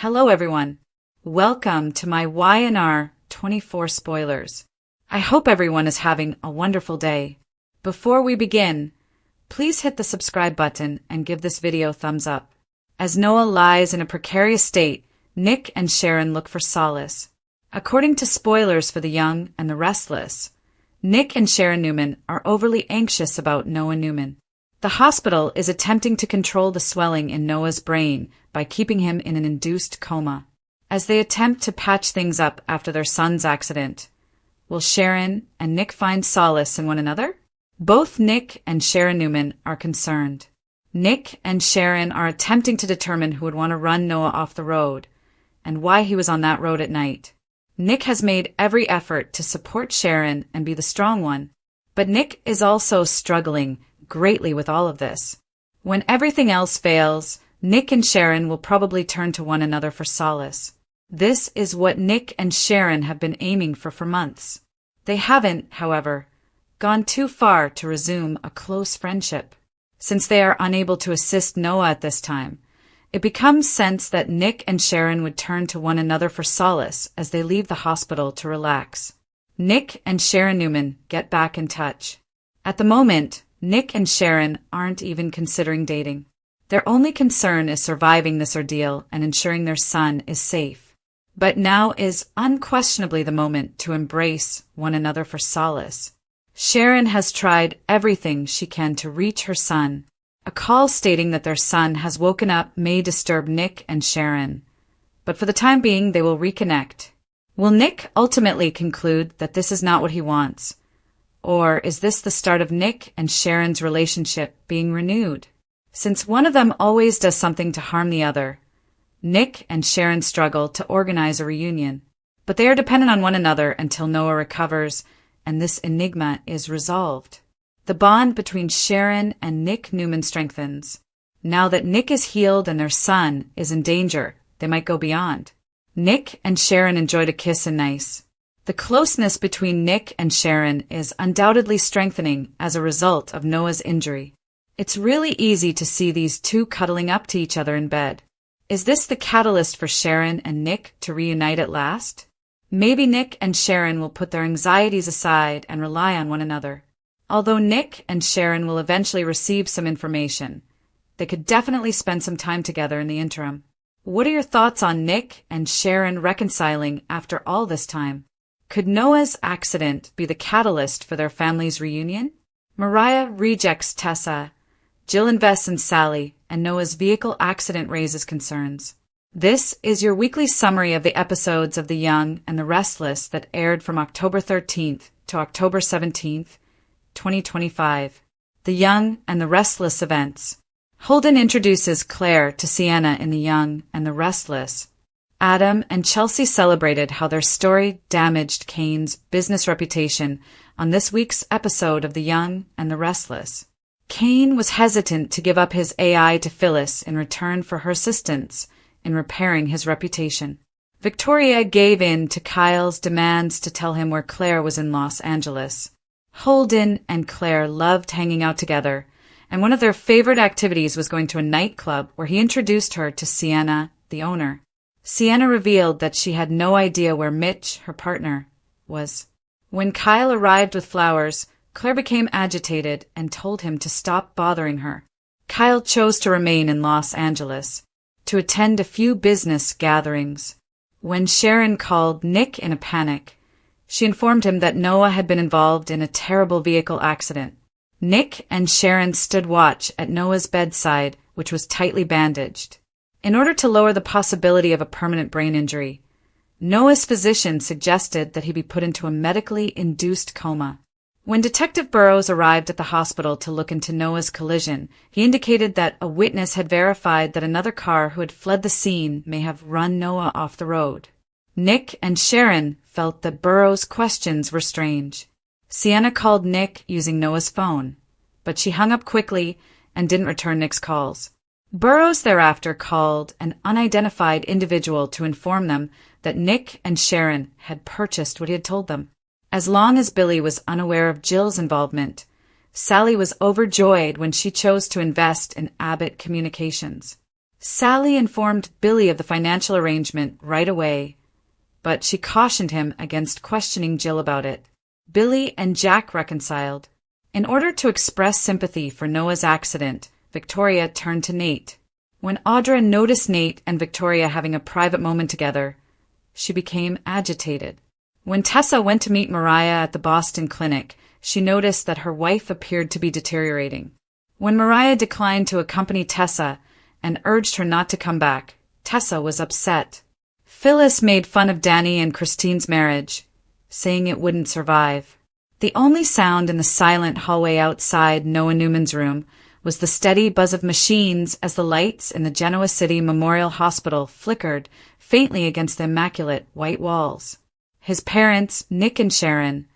Hello everyone. Welcome to my YNR 24 spoilers. I hope everyone is having a wonderful day. Before we begin, please hit the subscribe button and give this video a thumbs up. As Noah lies in a precarious state, Nick and Sharon look for solace. According to spoilers for The Young and the Restless, Nick and Sharon Newman are overly anxious about Noah Newman. The hospital is attempting to control the swelling in Noah's brain by keeping him in an induced coma. As they attempt to patch things up after their son's accident, will Sharon and Nick find solace in one another? Both Nick and Sharon Newman are concerned. Nick and Sharon are attempting to determine who would want to run Noah off the road and why he was on that road at night. Nick has made every effort to support Sharon and be the strong one, but Nick is also struggling greatly with all of this. When everything else fails, Nick and Sharon will probably turn to one another for solace. This is what Nick and Sharon have been aiming for months. They haven't, however, gone too far to resume a close friendship. Since they are unable to assist Noah at this time, it becomes sense that Nick and Sharon would turn to one another for solace as they leave the hospital to relax. Nick and Sharon Newman get back in touch. At the moment, Nick and Sharon aren't even considering dating. Their only concern is surviving this ordeal and ensuring their son is safe. But now is unquestionably the moment to embrace one another for solace. Sharon has tried everything she can to reach her son. A call stating that their son has woken up may disturb Nick and Sharon, but for the time being they will reconnect. Will Nick ultimately conclude that this is not what he wants? Or is this the start of Nick and Sharon's relationship being renewed? Since one of them always does something to harm the other, Nick and Sharon struggle to organize a reunion, but they are dependent on one another until Noah recovers and this enigma is resolved. The bond between Sharon and Nick Newman strengthens. Now that Nick is healed and their son is in danger, they might go beyond. Nick and Sharon enjoyed a kiss and nice. The closeness between Nick and Sharon is undoubtedly strengthening as a result of Noah's injury. It's really easy to see these two cuddling up to each other in bed. Is this the catalyst for Sharon and Nick to reunite at last? Maybe Nick and Sharon will put their anxieties aside and rely on one another. Although Nick and Sharon will eventually receive some information, they could definitely spend some time together in the interim. What are your thoughts on Nick and Sharon reconciling after all this time? Could Noah's accident be the catalyst for their family's reunion? Mariah rejects Tessa, Jill invests in Sally, and Noah's vehicle accident raises concerns. This is your weekly summary of the episodes of The Young and the Restless that aired from October 13th to October 17th, 2025. The Young and the Restless events. Holden introduces Claire to Sienna in The Young and the Restless. Adam and Chelsea celebrated how their story damaged Kane's business reputation on this week's episode of The Young and the Restless. Kane was hesitant to give up his AI to Phyllis in return for her assistance in repairing his reputation. Victoria gave in to Kyle's demands to tell him where Claire was in Los Angeles. Holden and Claire loved hanging out together, and one of their favorite activities was going to a nightclub where he introduced her to Sienna, the owner. Sienna revealed that she had no idea where Mitch, her partner, was. When Kyle arrived with flowers, Claire became agitated and told him to stop bothering her. Kyle chose to remain in Los Angeles, to attend a few business gatherings. When Sharon called Nick in a panic, she informed him that Noah had been involved in a terrible vehicle accident. Nick and Sharon stood watch at Noah's bedside, which was tightly bandaged. In order to lower the possibility of a permanent brain injury, Noah's physician suggested that he be put into a medically induced coma. When Detective Burrows arrived at the hospital to look into Noah's collision, he indicated that a witness had verified that another car who had fled the scene may have run Noah off the road. Nick and Sharon felt that Burrows' questions were strange. Sienna called Nick using Noah's phone, but she hung up quickly and didn't return Nick's calls. Burrows thereafter called an unidentified individual to inform them that Nick and Sharon had purchased what he had told them. As long as Billy was unaware of Jill's involvement, Sally was overjoyed when she chose to invest in Abbott Communications. Sally informed Billy of the financial arrangement right away, but she cautioned him against questioning Jill about it. Billy and Jack reconciled. In order to express sympathy for Noah's accident, Victoria turned to Nate. When Audra noticed Nate and Victoria having a private moment together, she became agitated. When Tessa went to meet Mariah at the Boston clinic, she noticed that her wife appeared to be deteriorating. When Mariah declined to accompany Tessa and urged her not to come back, Tessa was upset. Phyllis made fun of Danny and Christine's marriage, saying it wouldn't survive. The only sound in the silent hallway outside Noah Newman's room was the steady buzz of machines as the lights in the Genoa City Memorial Hospital flickered faintly against the immaculate white walls. His parents, Nick and Sharon,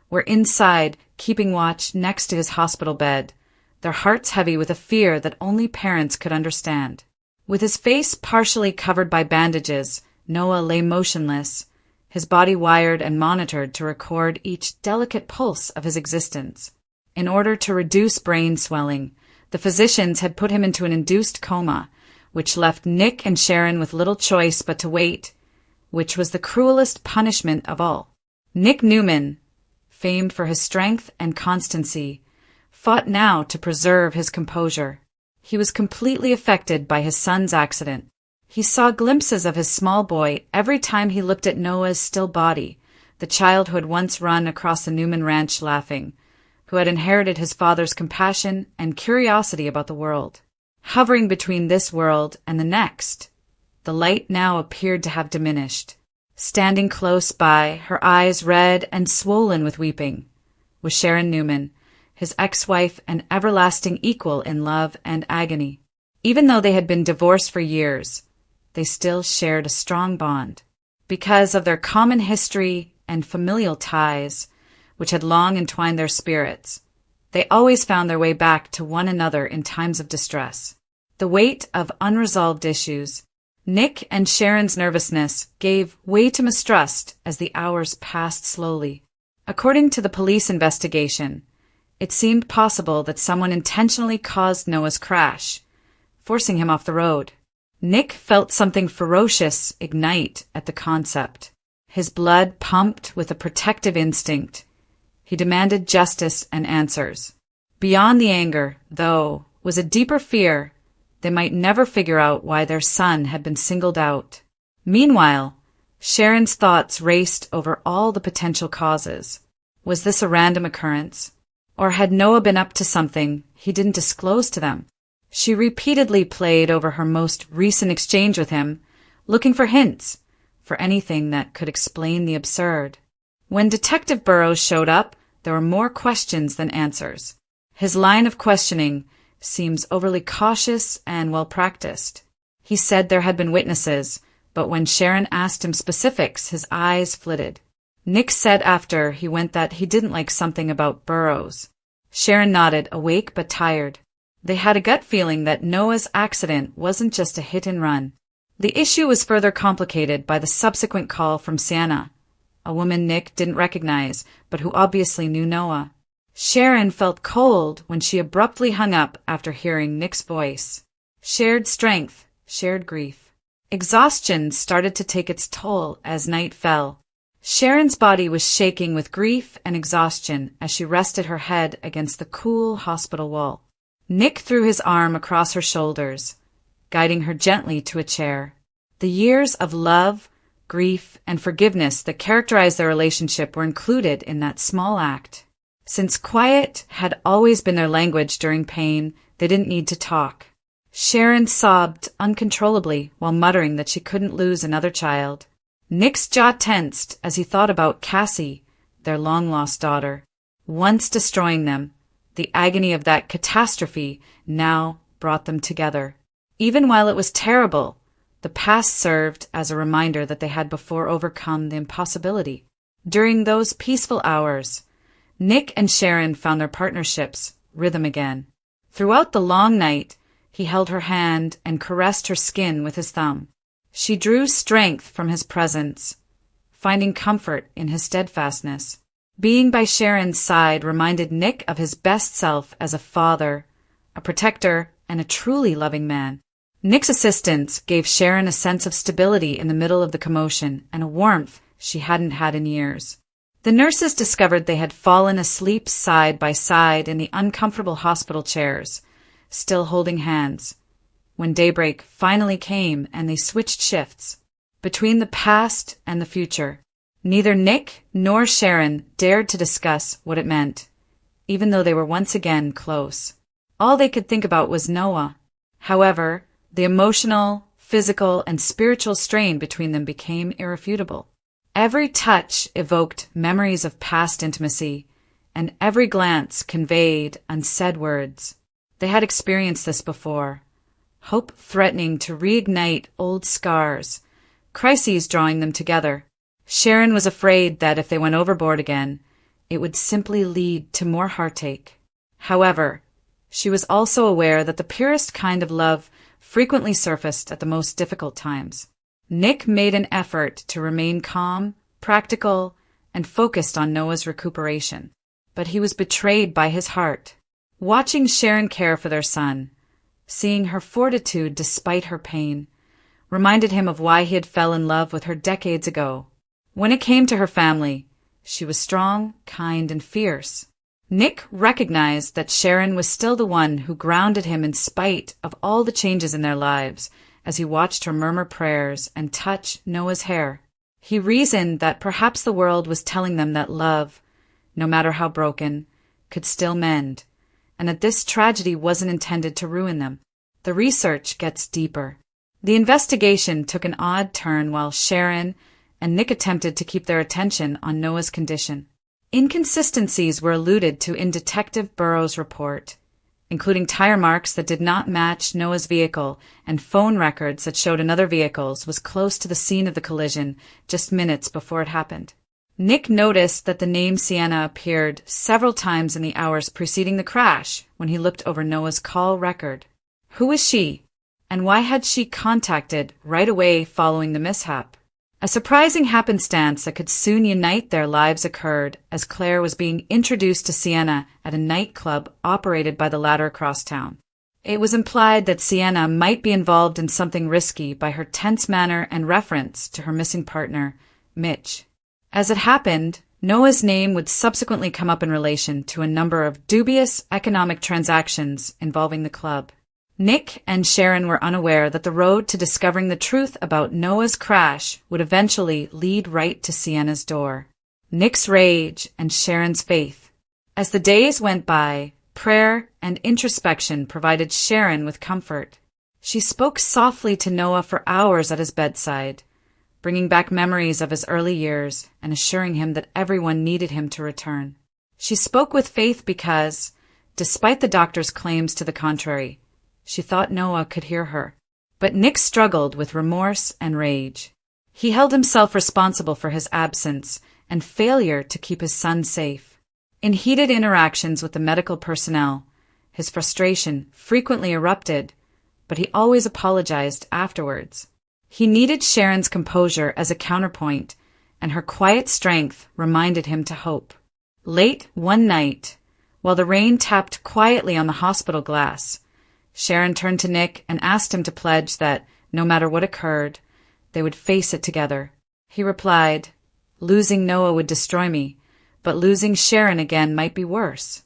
were inside keeping watch next to his hospital bed, their hearts heavy with a fear that only parents could understand. With his face partially covered by bandages, Noah lay motionless, his body wired and monitored to record each delicate pulse of his existence. In order to reduce brain swelling, the physicians had put him into an induced coma, which left Nick and Sharon with little choice but to wait, which was the cruelest punishment of all. Nick Newman, famed for his strength and constancy, fought now to preserve his composure. He was completely affected by his son's accident. He saw glimpses of his small boy every time he looked at Noah's still body, the child who had once run across the Newman ranch laughing, who had inherited his father's compassion and curiosity about the world. Hovering between this world and the next, the light now appeared to have diminished. Standing close by, her eyes red and swollen with weeping, was Sharon Newman, his ex-wife and everlasting equal in love and agony. Even though they had been divorced for years, they still shared a strong bond. Because of their common history and familial ties, which had long entwined their spirits, they always found their way back to one another in times of distress. The weight of unresolved issues, Nick and Sharon's nervousness gave way to mistrust as the hours passed slowly. According to the police investigation, it seemed possible that someone intentionally caused Noah's crash, forcing him off the road. Nick felt something ferocious ignite at the concept. His blood pumped with a protective instinct. He demanded justice and answers. Beyond the anger, though, was a deeper fear they might never figure out why their son had been singled out. Meanwhile, Sharon's thoughts raced over all the potential causes. Was this a random occurrence? Or had Noah been up to something he didn't disclose to them? She repeatedly played over her most recent exchange with him, looking for hints, for anything that could explain the absurd. When Detective Burrows showed up, there were more questions than answers. His line of questioning seems overly cautious and well-practiced. He said there had been witnesses, but when Sharon asked him specifics, his eyes flitted. Nick said after he went that he didn't like something about Burrows. Sharon nodded, awake but tired. They had a gut feeling that Noah's accident wasn't just a hit and run. The issue was further complicated by the subsequent call from Sienna, a woman Nick didn't recognize, but who obviously knew Noah. Sharon felt cold when she abruptly hung up after hearing Nick's voice. Shared strength, shared grief. Exhaustion started to take its toll as night fell. Sharon's body was shaking with grief and exhaustion as she rested her head against the cool hospital wall. Nick threw his arm across her shoulders, guiding her gently to a chair. The years of love, grief, and forgiveness that characterized their relationship were included in that small act. Since quiet had always been their language during pain, they didn't need to talk. Sharon sobbed uncontrollably while muttering that she couldn't lose another child. Nick's jaw tensed as he thought about Cassie, their long-lost daughter. Once destroying them, the agony of that catastrophe now brought them together. Even while it was terrible, the past served as a reminder that they had before overcome the impossibility. During those peaceful hours, Nick and Sharon found their partnership's rhythm again. Throughout the long night, he held her hand and caressed her skin with his thumb. She drew strength from his presence, finding comfort in his steadfastness. Being by Sharon's side reminded Nick of his best self as a father, a protector, and a truly loving man. Nick's assistance gave Sharon a sense of stability in the middle of the commotion and a warmth she hadn't had in years. The nurses discovered they had fallen asleep side by side in the uncomfortable hospital chairs, still holding hands, when daybreak finally came and they switched shifts between the past and the future. Neither Nick nor Sharon dared to discuss what it meant, even though they were once again close. All they could think about was Noah. However, the emotional, physical, and spiritual strain between them became irrefutable. Every touch evoked memories of past intimacy, and every glance conveyed unsaid words. They had experienced this before. Hope threatening to reignite old scars, crises drawing them together. Sharon was afraid that if they went overboard again, it would simply lead to more heartache. However, she was also aware that the purest kind of love frequently surfaced at the most difficult times. Nick made an effort to remain calm, practical, and focused on Noah's recuperation, but he was betrayed by his heart. Watching Sharon care for their son, seeing her fortitude despite her pain, reminded him of why he had fell in love with her decades ago. When it came to her family, she was strong, kind, and fierce. Nick recognized that Sharon was still the one who grounded him in spite of all the changes in their lives as he watched her murmur prayers and touch Noah's hair. He reasoned that perhaps the world was telling them that love, no matter how broken, could still mend, and that this tragedy wasn't intended to ruin them. The research gets deeper. The investigation took an odd turn while Sharon and Nick attempted to keep their attention on Noah's condition. Inconsistencies were alluded to in Detective Burroughs' report, including tire marks that did not match Noah's vehicle and phone records that showed another vehicle's was close to the scene of the collision just minutes before it happened. Nick noticed that the name Sienna appeared several times in the hours preceding the crash when he looked over Noah's call record. Who was she, and why had she contacted right away following the mishap? A surprising happenstance that could soon unite their lives occurred as Claire was being introduced to Sienna at a nightclub operated by the latter across town. It was implied that Sienna might be involved in something risky by her tense manner and reference to her missing partner, Mitch. As it happened, Noah's name would subsequently come up in relation to a number of dubious economic transactions involving the club. Nick and Sharon were unaware that the road to discovering the truth about Noah's crash would eventually lead right to Sienna's door. Nick's rage and Sharon's faith. As the days went by, prayer and introspection provided Sharon with comfort. She spoke softly to Noah for hours at his bedside, bringing back memories of his early years and assuring him that everyone needed him to return. She spoke with faith because, despite the doctor's claims to the contrary, she thought Noah could hear her. But Nick struggled with remorse and rage. He held himself responsible for his absence and failure to keep his son safe. In heated interactions with the medical personnel, his frustration frequently erupted, but he always apologized afterwards. He needed Sharon's composure as a counterpoint, and her quiet strength reminded him to hope. Late one night, while the rain tapped quietly on the hospital glass, Sharon turned to Nick and asked him to pledge that, no matter what occurred, they would face it together. He replied, "Losing Noah would destroy me, but losing Sharon again might be worse."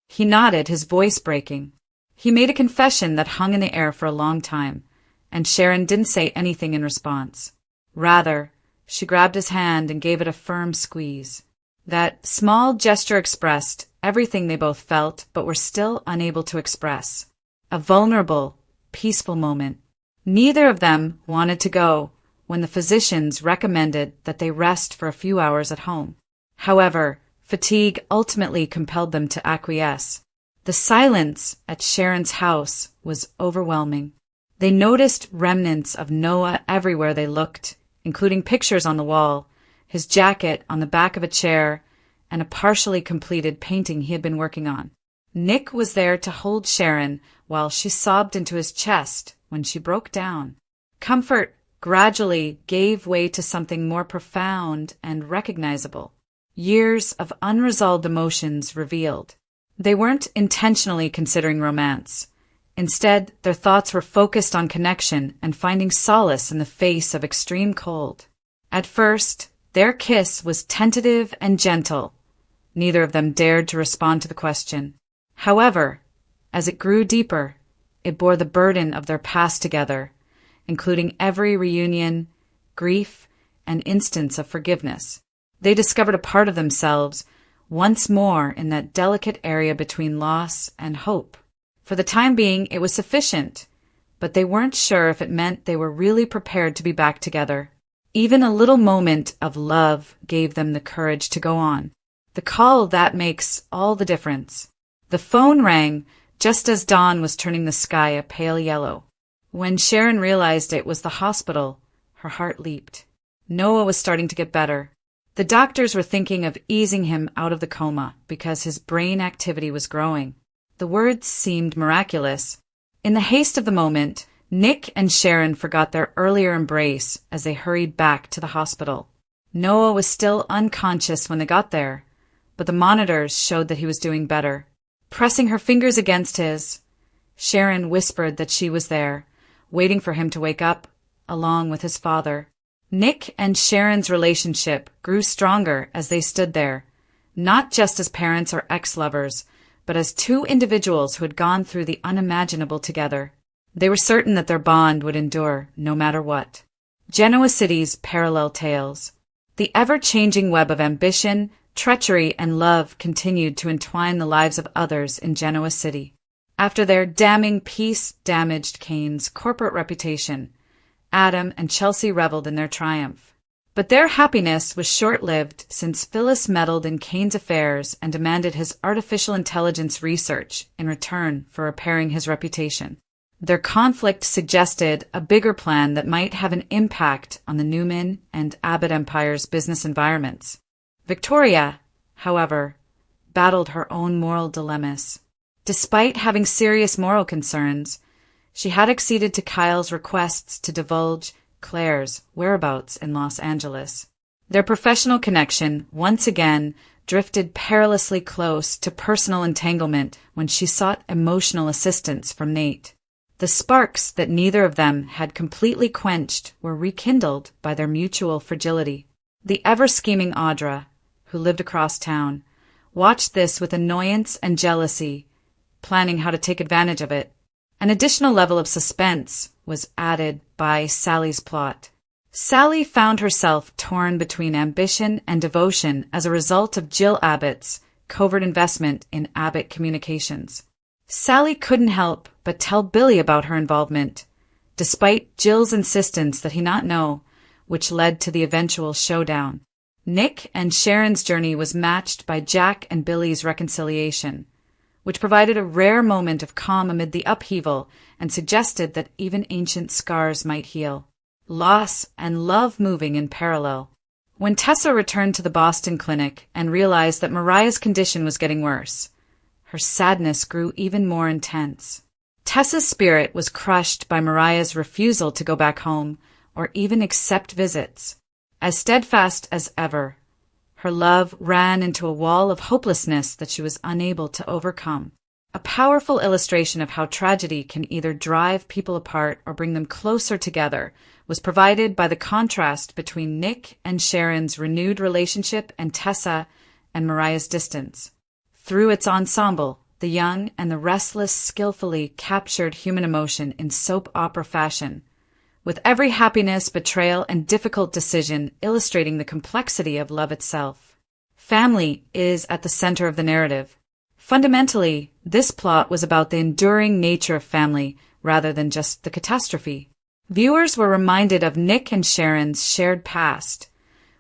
He nodded, his voice breaking. He made a confession that hung in the air for a long time, and Sharon didn't say anything in response. Rather, she grabbed his hand and gave it a firm squeeze. That small gesture expressed everything they both felt but were still unable to express. A vulnerable, peaceful moment. Neither of them wanted to go when the physicians recommended that they rest for a few hours at home. However, fatigue ultimately compelled them to acquiesce. The silence at Sharon's house was overwhelming. They noticed remnants of Noah everywhere they looked, including pictures on the wall, his jacket on the back of a chair, and a partially completed painting he had been working on. Nick was there to hold Sharon while she sobbed into his chest when she broke down. Comfort gradually gave way to something more profound and recognizable. Years of unresolved emotions revealed. They weren't intentionally considering romance. Instead, their thoughts were focused on connection and finding solace in the face of extreme cold. At first, their kiss was tentative and gentle. Neither of them dared to respond to the question. However, as it grew deeper, it bore the burden of their past together, including every reunion, grief, and instance of forgiveness. They discovered a part of themselves once more in that delicate area between loss and hope. For the time being, it was sufficient, but they weren't sure if it meant they were really prepared to be back together. Even a little moment of love gave them the courage to go on. The call that makes all the difference. The phone rang just as dawn was turning the sky a pale yellow. When Sharon realized it was the hospital, her heart leaped. Noah was starting to get better. The doctors were thinking of easing him out of the coma because his brain activity was growing. The words seemed miraculous. In the haste of the moment, Nick and Sharon forgot their earlier embrace as they hurried back to the hospital. Noah was still unconscious when they got there, but the monitors showed that he was doing better. Pressing her fingers against his, Sharon whispered that she was there, waiting for him to wake up, along with his father. Nick and Sharon's relationship grew stronger as they stood there, not just as parents or ex-lovers, but as two individuals who had gone through the unimaginable together. They were certain that their bond would endure no matter what. Genoa City's parallel tales. The ever-changing web of ambition, treachery, and love continued to entwine the lives of others in Genoa City. After their damning peace damaged Kane's corporate reputation, Adam and Chelsea reveled in their triumph. But their happiness was short-lived since Phyllis meddled in Kane's affairs and demanded his artificial intelligence research in return for repairing his reputation. Their conflict suggested a bigger plan that might have an impact on the Newman and Abbott Empire's business environments. Victoria, however, battled her own moral dilemmas. Despite having serious moral concerns, she had acceded to Kyle's requests to divulge Claire's whereabouts in Los Angeles. Their professional connection once again drifted perilously close to personal entanglement when she sought emotional assistance from Nate. The sparks that neither of them had completely quenched were rekindled by their mutual fragility. The ever-scheming Audra, who lived across town, watched this with annoyance and jealousy, planning how to take advantage of it. An additional level of suspense was added by Sally's plot. Sally found herself torn between ambition and devotion as a result of Jill Abbott's covert investment in Abbott Communications. Sally couldn't help but tell Billy about her involvement, despite Jill's insistence that he not know, which led to the eventual showdown. Nick and Sharon's journey was matched by Jack and Billy's reconciliation, which provided a rare moment of calm amid the upheaval and suggested that even ancient scars might heal. Loss and love moving in parallel. When Tessa returned to the Boston clinic and realized that Mariah's condition was getting worse, her sadness grew even more intense. Tessa's spirit was crushed by Mariah's refusal to go back home or even accept visits. As steadfast as ever, her love ran into a wall of hopelessness that she was unable to overcome. A powerful illustration of how tragedy can either drive people apart or bring them closer together was provided by the contrast between Nick and Sharon's renewed relationship and Tessa and Mariah's distance. Through its ensemble, the young and the restless skillfully captured human emotion in soap opera fashion, with every happiness, betrayal, and difficult decision illustrating the complexity of love itself. Family is at the center of the narrative. Fundamentally, this plot was about the enduring nature of family rather than just the catastrophe. Viewers were reminded of Nick and Sharon's shared past,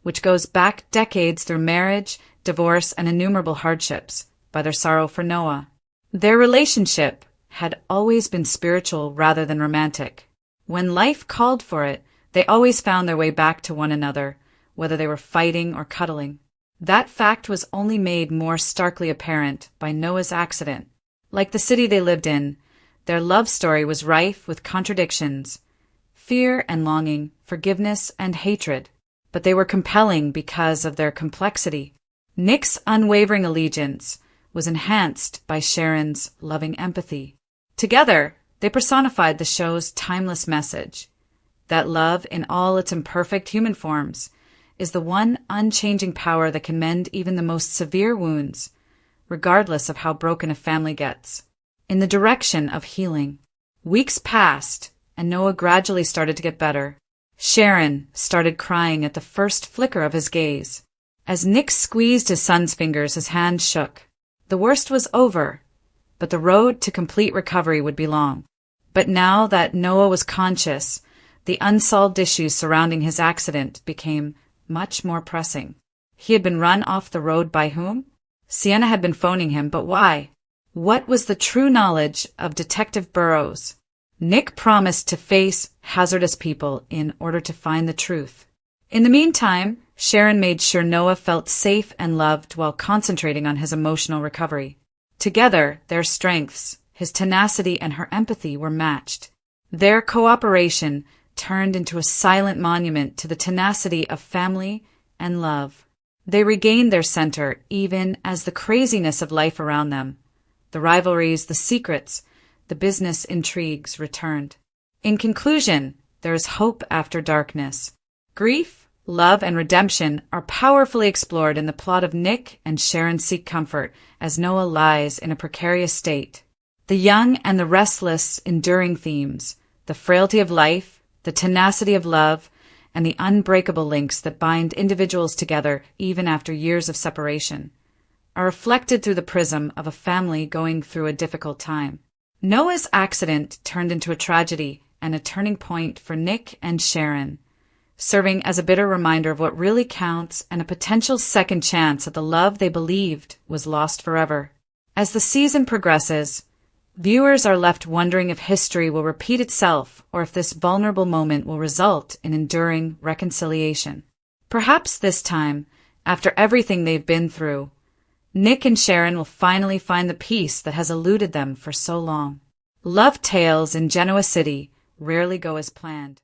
which goes back decades through marriage, divorce, and innumerable hardships, by their sorrow for Noah. Their relationship had always been spiritual rather than romantic. When life called for it, they always found their way back to one another, whether they were fighting or cuddling. That fact was only made more starkly apparent by Noah's accident. Like the city they lived in, their love story was rife with contradictions, fear and longing, forgiveness and hatred, but they were compelling because of their complexity. Nick's unwavering allegiance was enhanced by Sharon's loving empathy. Together, They personified the show's timeless message that love, in all its imperfect human forms, is the one unchanging power that can mend even the most severe wounds, regardless of how broken a family gets. In the direction of healing. Weeks passed, and Noah gradually started to get better. Sharon started crying at the first flicker of his gaze. As Nick squeezed his son's fingers, his hand shook. The worst was over, but the road to complete recovery would be long. But now that Noah was conscious, the unsolved issues surrounding his accident became much more pressing. He had been run off the road by whom? Sienna had been phoning him, but why? What was the true knowledge of Detective Burrows? Nick promised to face hazardous people in order to find the truth. In the meantime, Sharon made sure Noah felt safe and loved while concentrating on his emotional recovery. Together, their strengths, his tenacity and her empathy, were matched. Their cooperation turned into a silent monument to the tenacity of family and love. They regained their center even as the craziness of life around them, the rivalries, the secrets, the business intrigues returned. In conclusion, there is hope after darkness. Grief, love, and redemption are powerfully explored in the plot of Nick and Sharon Seek Comfort as Noah lies in a precarious state. The young and the restless enduring themes, the frailty of life, the tenacity of love, and the unbreakable links that bind individuals together even after years of separation, are reflected through the prism of a family going through a difficult time. Noah's accident turned into a tragedy and a turning point for Nick and Sharon, serving as a bitter reminder of what really counts and a potential second chance at the love they believed was lost forever. As the season progresses, viewers are left wondering if history will repeat itself or if this vulnerable moment will result in enduring reconciliation. Perhaps this time, after everything they've been through, Nick and Sharon will finally find the peace that has eluded them for so long. Love tales in Genoa City rarely go as planned.